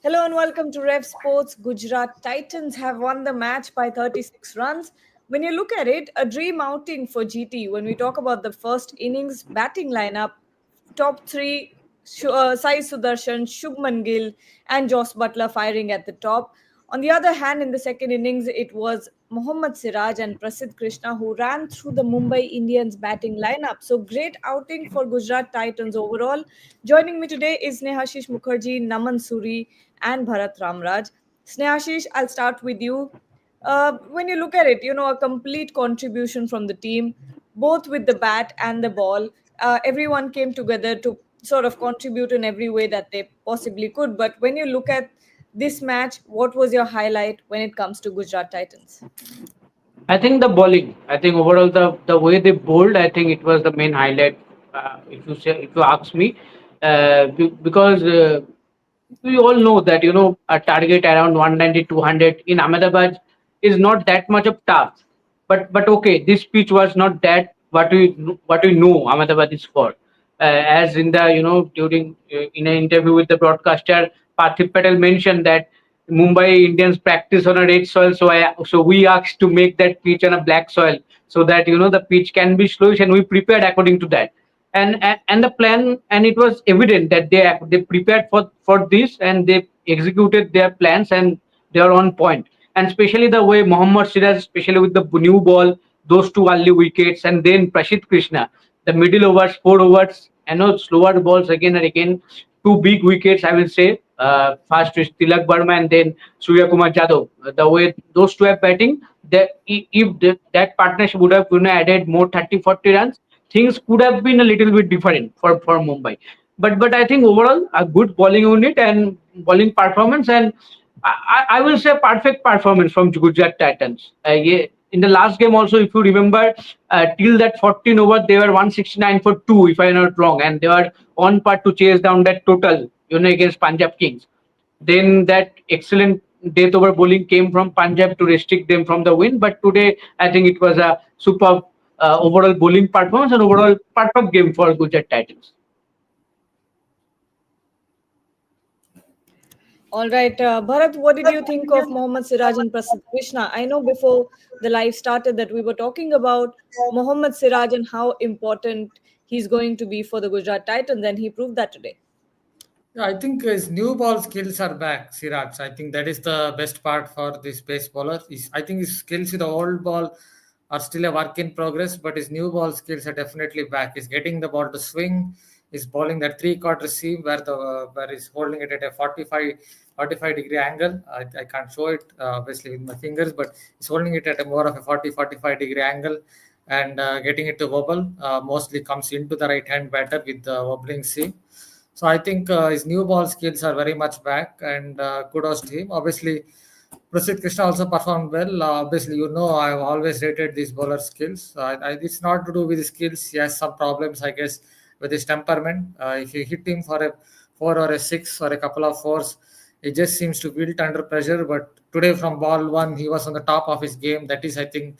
Hello and welcome to Rev Sports. Gujarat Titans have won the match by 36 runs. When you look at it, a dream outing for GT. When we talk about the first innings batting lineup, top three, Sai Sudarshan, Shubman Gill, and Joss Butler firing at the top. On the other hand, in the second innings, it was Mohammad Siraj and Prasidh Krishna who ran through the Mumbai Indians batting lineup. So great outing for Gujarat Titans overall. Joining me today is Snehashish Mukherjee, Naman Suri, and Bharat Ramraj. Snehashish, I'll start with you. When you look at it, a complete contribution from the team, both with the bat and the ball. Everyone came together to sort of contribute in every way that they possibly could. But when you look at this match, what was your highlight when it comes to Gujarat Titans? I think the bowling. I think overall the way they bowled, I think it was the main highlight. If you ask me, because we all know that a target around 190 200 in Ahmedabad is not that much of task. But okay, this pitch was not that what we know Ahmedabad is for. As in the during in an interview with the broadcaster, Parthiv Patel mentioned that Mumbai Indians practice on a red soil, so we asked to make that pitch on a black soil so that the pitch can be slowish, and we prepared according to that. And the plan, and it was evident that they prepared for this, and they executed their plans, and they are on point. And especially the way Mohammad Siraj, especially with the new ball, those two early wickets, and then Prashid Krishna, the middle overs, 4 overs, slower balls again and again, two big wickets, I will say. First is Tilak Burma and then Surya Kumar Jadov. The way those two are batting, if that partnership would have added more 30-40 runs, things could have been a little bit different for Mumbai. But I think overall a good bowling unit and bowling performance, and I will say perfect performance from Gujarat Titans. Yeah, in the last game also, if you remember, till that 14 over, they were 169 for 2, if I'm not wrong, and they were on par to chase down that total, against Punjab Kings. Then that excellent death over bowling came from Punjab to restrict them from the win. But today, I think it was a superb overall bowling performance and overall perfect game for Gujarat Titans. All right, Bharat, what did you think of Mohammad Siraj and Prasidh Krishna? I know before the live started that we were talking about Mohammad Siraj and how important he's going to be for the Gujarat Titans, and he proved that today. Yeah, I think his new ball skills are back, Siraj. I think that is the best part for this pace bowler. I think his skills with the old ball are still a work in progress, but his new ball skills are definitely back. He's getting the ball to swing. He's bowling that three-quarter seam where he's holding it at a 45 degree angle. I can't show it obviously with my fingers, but he's holding it at a more of a 45 degree angle and getting it to wobble. Mostly comes into the right hand batter with the wobbling seam. So I think his new ball skills are very much back, and kudos to him. Obviously, Prasidh Krishna also performed well. Obviously, I've always rated these bowler skills. It's not to do with his skills. He has some problems, I guess, with his temperament. If you hit him for a 4 or a 6 or a couple of fours, he just seems to wilt under pressure. But today, from ball one, he was on the top of his game. That is, I think,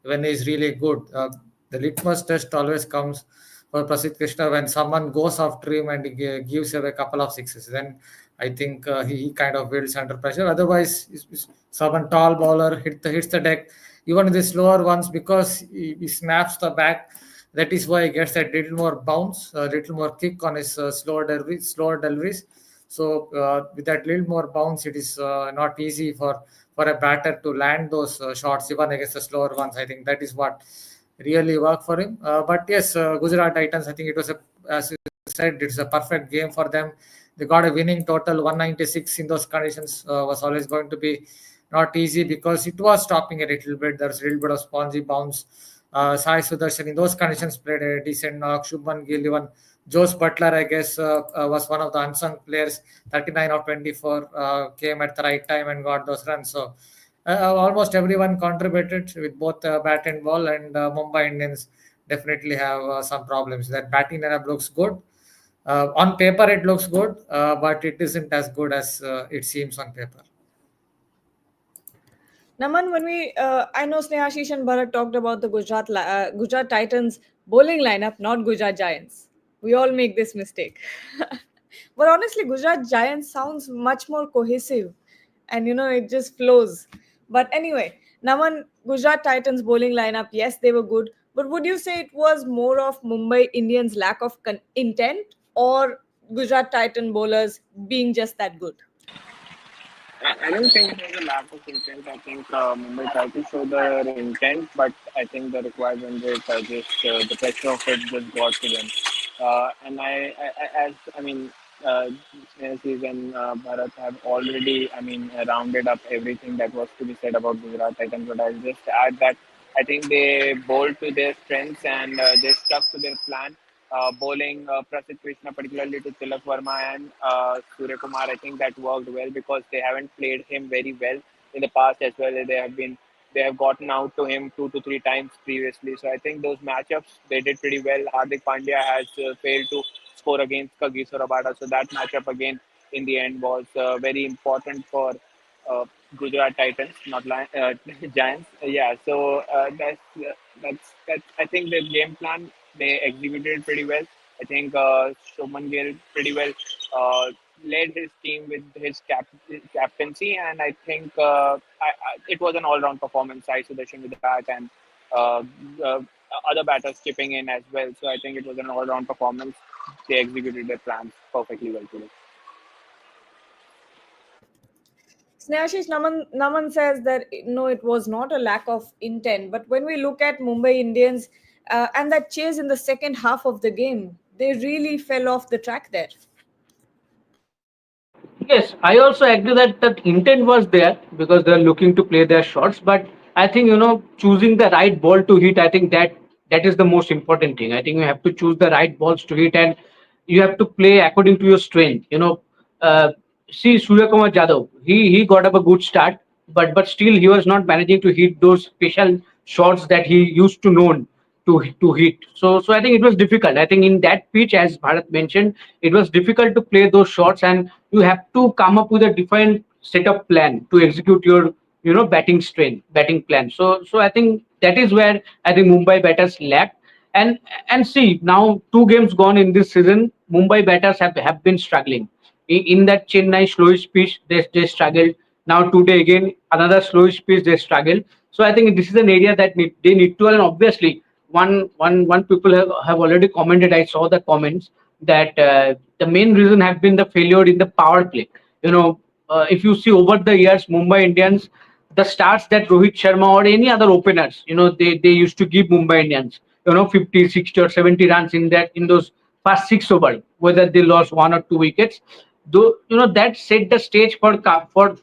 when he's really good. The litmus test always comes for Prasidh Krishna when someone goes after him and he gives away a couple of sixes. Then I think he kind of wilts under pressure. Otherwise, someone tall bowler hits the deck. Even the slower ones, because he snaps the back. That is why he gets that little more bounce, a little more kick on his slower deliveries. So with that little more bounce, it is not easy for a batter to land those shots even against the slower ones. I think that is what really worked for him. But yes, Gujarat Titans, I think it was as you said, it's a perfect game for them. They got a winning total 196 in those conditions. Was always going to be not easy because it was stopping a little bit. There's a little bit of spongy bounce. Sai Sudarshan in those conditions played a decent knock. Shubman Gill, even Josh Butler, I guess, was one of the unsung players. 39 of 24 came at the right time and got those runs. So almost everyone contributed with both bat and ball, and Mumbai Indians definitely have some problems. That batting lineup looks good. On paper, it looks good, but it isn't as good as it seems on paper. Naman, I know Snehashish and Bharat talked about the Gujarat Titans bowling lineup, not Gujarat Giants. We all make this mistake. But honestly, Gujarat Giants sounds much more cohesive, and it just flows. But anyway, Naman, Gujarat Titans bowling lineup, yes, they were good. But would you say it was more of Mumbai Indians' lack of intent, or Gujarat Titan bowlers being just that good? I don't think it was a lack of intent. I think Mumbai tried to show their intent, but I think the required run rate just the pressure of it just got to them. And as I mean, this season, Bharat have already, rounded up everything that was to be said about Gujarat Titans. But I'll just add that I think they bowled to their strengths and they stuck to their plan. Bowling Prasidh Krishna, particularly to Tilak Verma and Surya Kumar, I think that worked well because they haven't played him very well in the past as well. They have gotten out to him 2 to 3 times previously. So I think those matchups they did pretty well. Hardik Pandya has failed to score against Kagiso Rabada, so that matchup again in the end was very important for uh, Gujarat Titans, not Giants. Yeah, so that's. I think the game plan they executed pretty well. I think Shobman Gill pretty well led his team with his captaincy, and I think it was an all-round performance. Sai Sudarshan with the bat and uh, uh, other batters chipping in as well. So I think it was an all-round performance. They executed their plans perfectly well today. Snehashish Naman says that no, it was not a lack of intent. But when we look at Mumbai Indians and that chase in the second half of the game, they really fell off the track there. Yes, I also agree that that intent was there because they're looking to play their shots. But I think choosing the right ball to hit. I think that is the most important thing. I think you have to choose the right balls to hit, and you have to play according to your strength. Uh, See Surya Kumar Jadhav. He got up a good start, but still he was not managing to hit those special shots that he used to known to hit. So I think it was difficult. I think in that pitch, as Bharat mentioned, it was difficult to play those shots, and you have to come up with a defined setup plan to execute your batting plan. So I think that is where I think Mumbai batters lacked. And see now 2 games gone in this season, Mumbai batters have been struggling. In that Chennai slowish pitch, they struggled. Now today again another slowish pitch they struggled. So I think this is an area that they need to, and obviously one people have already commented. I saw the comments that the main reason have been the failure in the power play. If you see over the years, Mumbai Indians, the starts that Rohit Sharma or any other openers, they used to give Mumbai Indians, 50, 60 or 70 runs in those first 6 overs, whether they lost 1 or 2 wickets. Though that set the stage for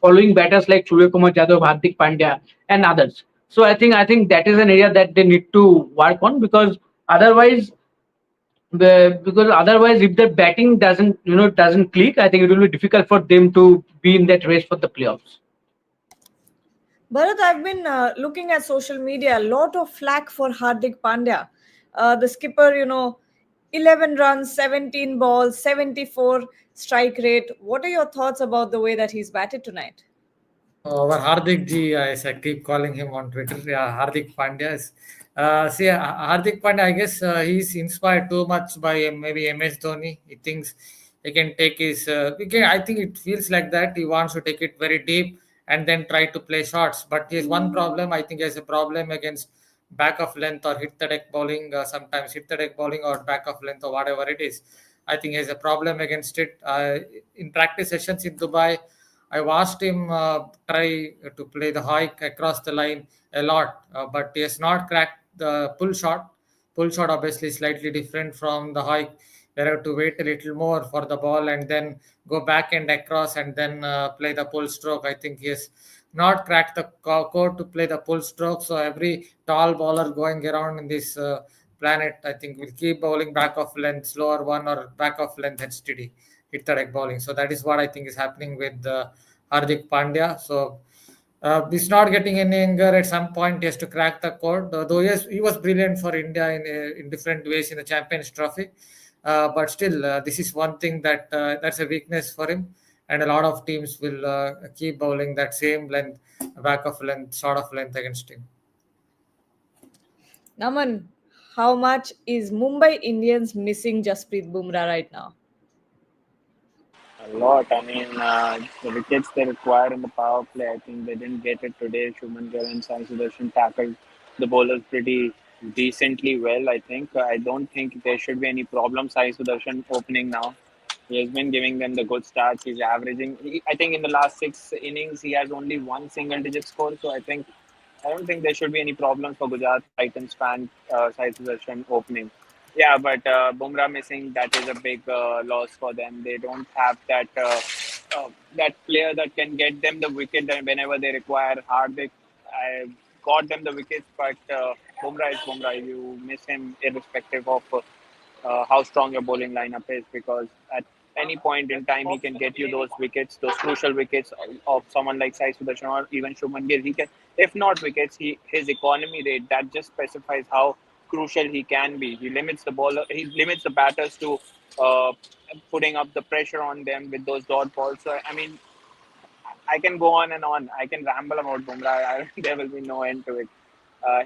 following batters like Surya Kumar Yadav, Hardik Pandya, and others. So I think that is an area that they need to work on because otherwise if the batting doesn't click, I think it will be difficult for them to be in that race for the playoffs. Bharat, I've been looking at social media, a lot of flack for Hardik Pandya. The skipper, 11 runs, 17 balls, 74 strike rate. What are your thoughts about the way that he's batted tonight? Our Hardik ji, as I keep calling him on Twitter, yeah, Hardik Pandya. Hardik Pandya, I guess he's inspired too much by maybe MS Dhoni. He thinks he can take his. I think it feels like that. He wants to take it very deep and then try to play shots. But he has one problem. I think he has a problem against back of length or hit the deck bowling. Sometimes hit the deck bowling or back of length or whatever it is. I think he has a problem against it. In practice sessions in Dubai, I watched him try to play the hike across the line a lot, but he has not cracked the pull shot. Pull shot obviously slightly different from the hike. You have to wait a little more for the ball and then go back and across and then play the pull stroke. I think he has not cracked the code to play the pull stroke. So every tall bowler going around in this planet, I think will keep bowling back of length, slower one or back of length and steady hit the deck bowling. So that is what I think is happening with Hardik Pandya. So he's not getting any anger. At some point, he has to crack the code. Though yes, he was brilliant for India in different ways in the Champions Trophy. But still, this is one thing that's a weakness for him. And a lot of teams will keep bowling that same length, back of length, sort of length against him. Naman, how much is Mumbai Indians missing Jasprit Bumrah right now? A lot. I mean, the wickets they require in the power play, I think they didn't get it today. Shuman Gill and Sai Sudarshan tackled the bowlers pretty decently well, I think. I don't think there should be any problem. Sai Sudarshan opening now. He has been giving them the good starts. He's averaging. I think in the last 6 innings, he has only one single digit score. So I don't think there should be any problems for Gujarat Titans fan Sai Sudarshan opening. Yeah, but Bumrah missing, that is a big loss for them. They don't have that player that can get them the wicket whenever they require. Hardik, I got them the wickets, but Bumrah is Bumrah. You miss him irrespective of how strong your bowling lineup is, because at any point in time he can get you those wickets, those crucial wickets of someone like Sai Sudarshan or even Shubman Gill. He can, if not wickets, his economy rate that just specifies how crucial he can be. He limits the bowler, he limits the batters to uh, putting up the pressure on them with those dot balls. So I mean, I can go on and on. I can ramble about Bumrah. There will be no end to it.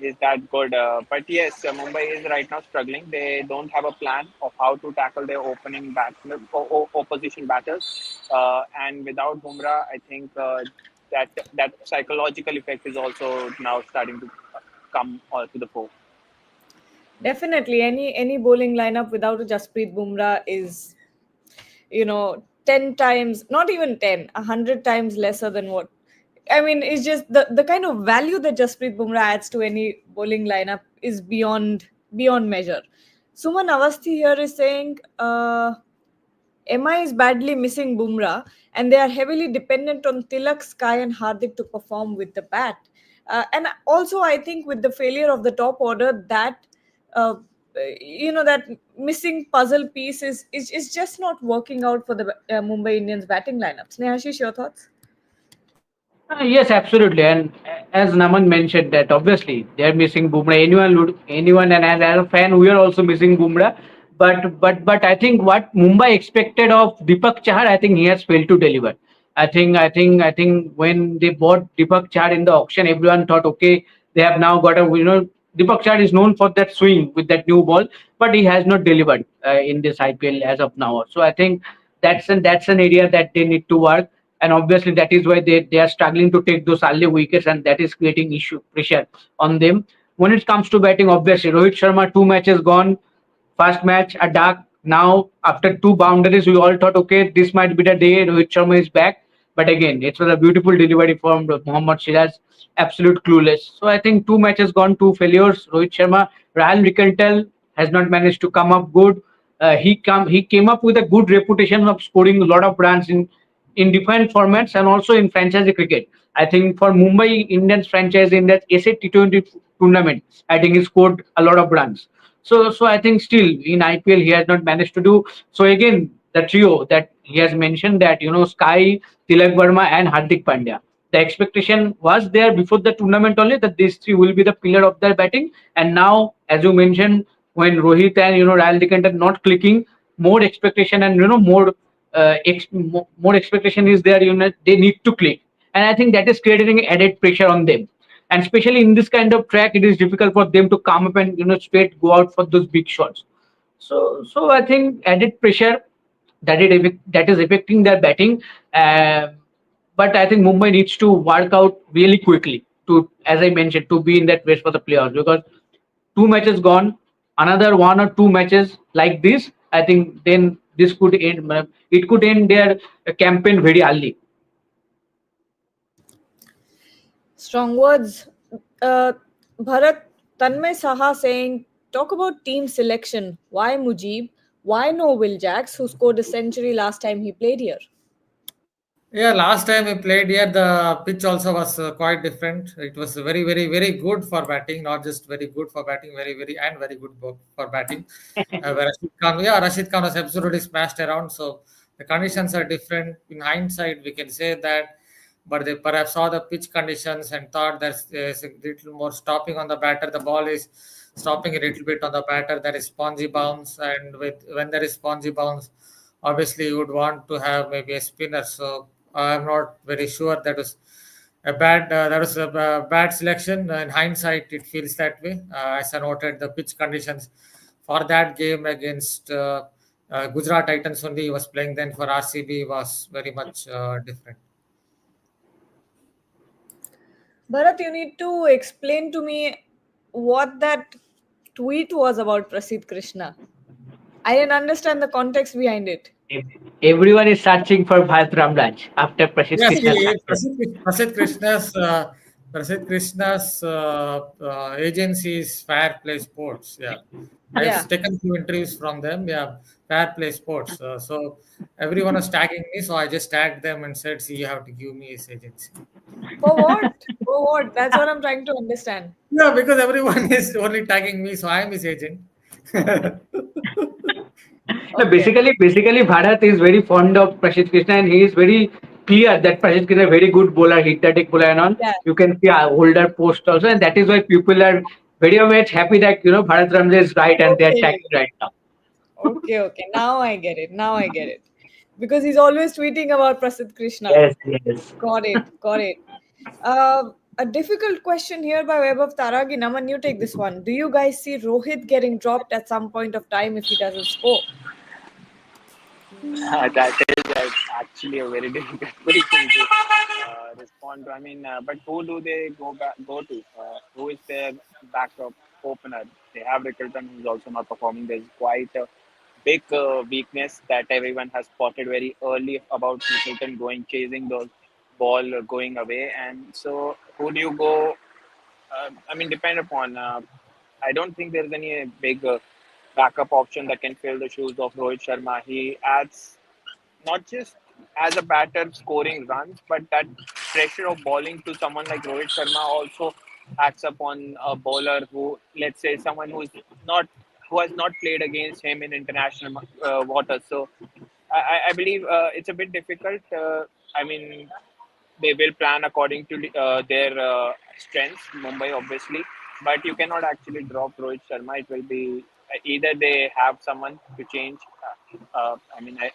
He's that good. But yes, Mumbai is right now struggling. They don't have a plan of how to tackle their opening opposition batters. And without Bumrah, I think that psychological effect is also now starting to come to the fore. Definitely, any bowling lineup without a Jasprit Bumrah is, 10 times, not even 10, 100 times lesser than what. I mean, it's just the kind of value that Jasprit Bumrah adds to any bowling lineup is beyond measure. Suman Avasthi here is saying MI is badly missing Bumrah, and they are heavily dependent on Tilak, Sky, and Hardik to perform with the bat. And also, I think with the failure of the top order, uh, that missing puzzle piece is just not working out for the Mumbai Indians batting lineup. Snehashish, your thoughts? Yes, absolutely. And as Naman mentioned that obviously they are missing Bumrah. Anyone, and as a fan, we are also missing Bumrah. But I think what Mumbai expected of Deepak Chahar, I think he has failed to deliver. I think when they bought Deepak Chahar in the auction, everyone thought, okay, they have now got a Deepak Chahar is known for that swing with that new ball, but he has not delivered in this IPL as of now. So I think that's an area that they need to work, and obviously that is why they are struggling to take those early wickets, and that is creating issue pressure on them. When it comes to batting, obviously Rohit Sharma, 2 matches gone. First match a duck. Now after two boundaries, we all thought, okay, this might be the day Rohit Sharma is back. But again, it was a beautiful delivery from Mohammad Siraj, absolute clueless. So I think 2 matches gone, two failures. Rohit Sharma, Ryan Rickentel has not managed to come up good. He came up with a good reputation of scoring a lot of runs in different formats and also in franchise cricket. I think for Mumbai Indians franchise in that SA T20 tournament, I think he scored a lot of runs. So I think still in IPL he has not managed to do. So again, the trio that he has mentioned, that Sky, Tilak Verma, and Hardik Pandya. The expectation was there before the tournament only that these three will be the pillar of their batting. And now, as you mentioned, when Rohit and Ryan Decanter not clicking, more expectation and more expectation is there. They need to click, and I think that is creating added pressure on them. And especially in this kind of track, it is difficult for them to come up and straight go out for those big shots. So I think added pressure that is affecting their batting. Uh, but I think Mumbai needs to work out really quickly to, as I mentioned, to be in that race for the playoffs, because 2 matches gone, another 1 or 2 matches like this, I think then this could end. It could end their campaign very early. Strong words. Uh, Bharat, Tanmay Saha saying, talk about team selection. Why Mujib? Why no Will Jacks, who scored a century last time he played here? Yeah, last time we played here, the pitch also was quite different. It was very, very, very good for batting, not just very good for batting, very, very, and very good for batting. Where Rashid Khan was absolutely smashed around. So the conditions are different. In hindsight, we can say that, but they perhaps saw the pitch conditions and thought there's a little more stopping on the batter. The ball is stopping a little bit on the batter. There is spongy bounce, and when there is spongy bounce, obviously you would want to have maybe a spinner. So I'm not very sure that was a bad selection. In hindsight, it feels that way. As I noted, the pitch conditions for that game against Gujarat Titans only he was playing then. For RCB was very much different. Bharat, you need to explain to me what that tweet was about Prasidh Krishna. I didn't understand the context behind it. Everyone is searching for Bharat Ramraj after Prasidh Yeah, Krishna's see, success. Prasid Krishna's agency is Fair Play Sports. Yeah, Yeah. I've taken few interviews from them. Yeah, Fair Play Sports. So everyone was tagging me, so I just tagged them and said, "See, you have to give me his agency." For what? For what? That's what I'm trying to understand. Yeah, because everyone is only tagging me, so I am his agent. No, Okay. basically, Bharat is very fond of Prasidh Krishna, and he is very clear that Prasidh Krishna is a very good bowler, hit-the-deck bowler, and all. Yeah. You can see older post also, and that is why people are very much happy that Bharat Ramraj is right and they are Okay. tagging right now. Okay. Okay. Now I get it. Now I get it. Because he's always tweeting about Prasidh Krishna. Yes, yes. Got it. Got it. A difficult question here by web of Taragi. Naman, you take this one. Do you guys see Rohit getting dropped at some point of time if he doesn't score? That is actually a very difficult question to respond to. I mean, but who do they go to? Who is their backup opener? They have Rickleton, who's also not performing. There's quite a big weakness that everyone has spotted very early about Rickleton chasing those ball going away. And so, who do you go? I mean, depend upon. I don't think there's any big backup option that can fill the shoes of Rohit Sharma. He adds not just as a batter scoring runs, but that pressure of bowling to someone like Rohit Sharma also acts upon a bowler who, let's say, someone not who has not played against him in international waters. So I believe it's a bit difficult. I mean, they will plan according to their strengths, Mumbai obviously, but you cannot actually drop Rohit Sharma. It will be either they have someone to change. I mean, I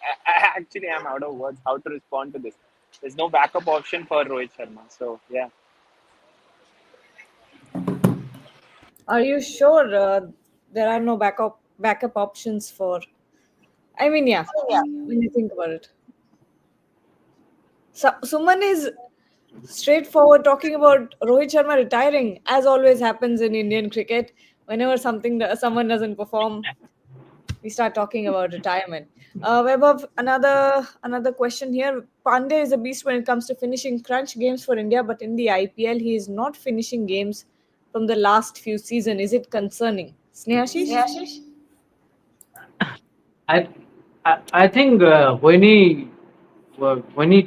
actually am out of words how to respond to this. There's no backup option for Rohit Sharma. So yeah, Are you sure there are no backup options for? I mean, yeah. When you think about it, Suman is straightforward talking about Rohit Sharma retiring, as always happens in Indian cricket. Whenever someone doesn't perform, we start talking about retirement. Vaibhav, another question here. Pandey is a beast when it comes to finishing crunch games for India, but in the IPL, he is not finishing games from the last few seasons. Is it concerning? Snehashish? I I think when he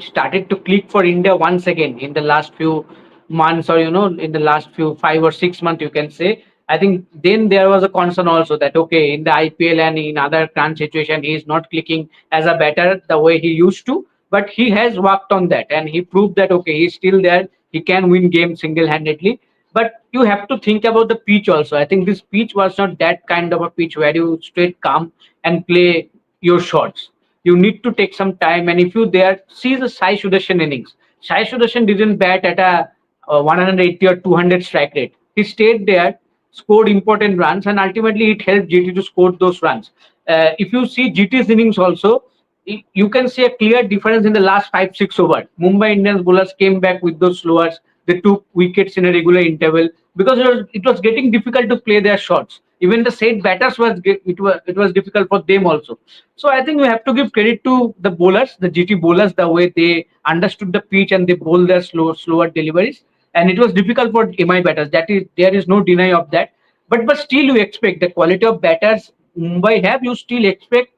started to click for India once again in the last few months, or in the last few 5 or 6 months, you can say. I think then there was a concern also that okay, in the IPL and in other crunch situation, he is not clicking as a batter the way he used to. But he has worked on that, and he proved that okay, he's still there. He can win games single-handedly. But you have to think about the pitch also. I think this pitch was not that kind of a pitch where you straight come and play your shots. You need to take some time. And if you there see the Sai Sudarshan innings, Sai Sudarshan didn't bat at a 180 or 200 strike rate. He stayed there, scored important runs, and ultimately it helped GT to score those runs. If you see GT's innings also, you can see a clear difference in the last 5 6 overs. Mumbai Indians bowlers came back with those slowers. They took wickets in a regular interval because it was getting difficult to play their shots. Even the said batters it was difficult for them also. So I think we have to give credit to the bowlers, the GT bowlers, the way they understood the pitch and they bowl their slower deliveries. And it was difficult for MI batters. That is, there is no deny of that. But still, you expect the quality of batters Mumbai have. You still expect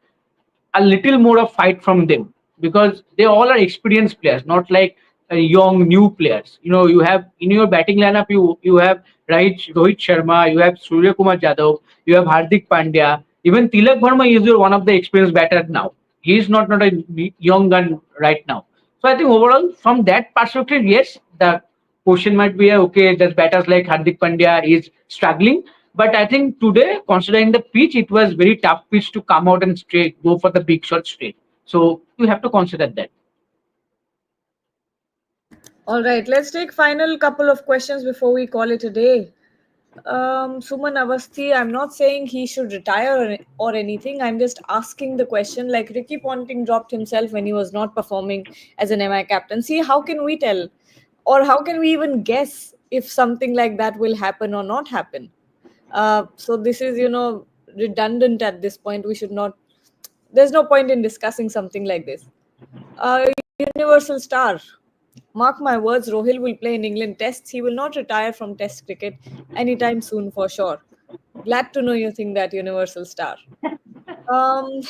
a little more of fight from them because they all are experienced players, not like young new players. You have in your batting lineup, you have Rohit Sharma, you have Surya Kumar Jadhav, you have Hardik Pandya, even Tilak Verma is your one of the experienced batter now. He is not a young gun right now. So I think overall, from that perspective, yes, the question might be okay, does batters like Hardik Pandya is struggling? But I think today, considering the pitch, it was very tough pitch to come out and straight go for the big shot straight. So you have to consider that. All right, let's take final couple of questions before we call it a day. Suman Avasthi, I'm not saying he should retire or anything. I'm just asking the question. Like Ricky Ponting dropped himself when he was not performing as an MI captain. See, how can we tell, or how can we even guess if something like that will happen or not happen? So this is, redundant at this point. We should not. There's no point in discussing something like this. Universal star. Mark my words, Rohil will play in England tests. He will not retire from test cricket anytime soon for sure. Glad to know you think that, Universal star. Um,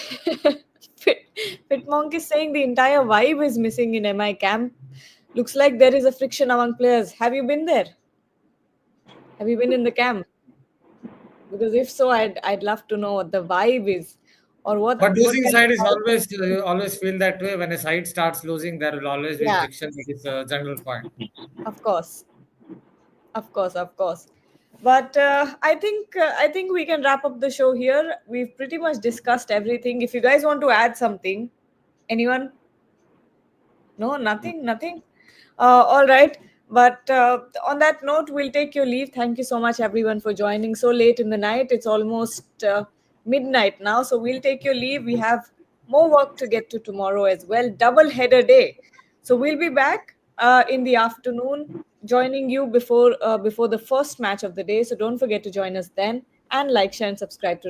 Pitmonk is saying the entire vibe is missing in MI camp. Looks like there is a friction among players. Have you been there? Have you been in the camp? Because if so, I'd love to know what the vibe is, or what But losing kind of side is vibe. always, you always feel that way. When a side starts losing, there will always be Yeah, friction. That is a general point. of course. Of course, of course. But I think we can wrap up the show here. We've pretty much discussed everything. If you guys want to add something, anyone? No, nothing, nothing. All right. But on that note, we'll take your leave. Thank you so much, everyone, for joining so late in the night. It's almost midnight now, so we'll take your leave. We have more work to get to tomorrow as well. Double header day. So we'll be back in the afternoon, joining you before the first match of the day. So don't forget to join us then, and like, share, and subscribe to.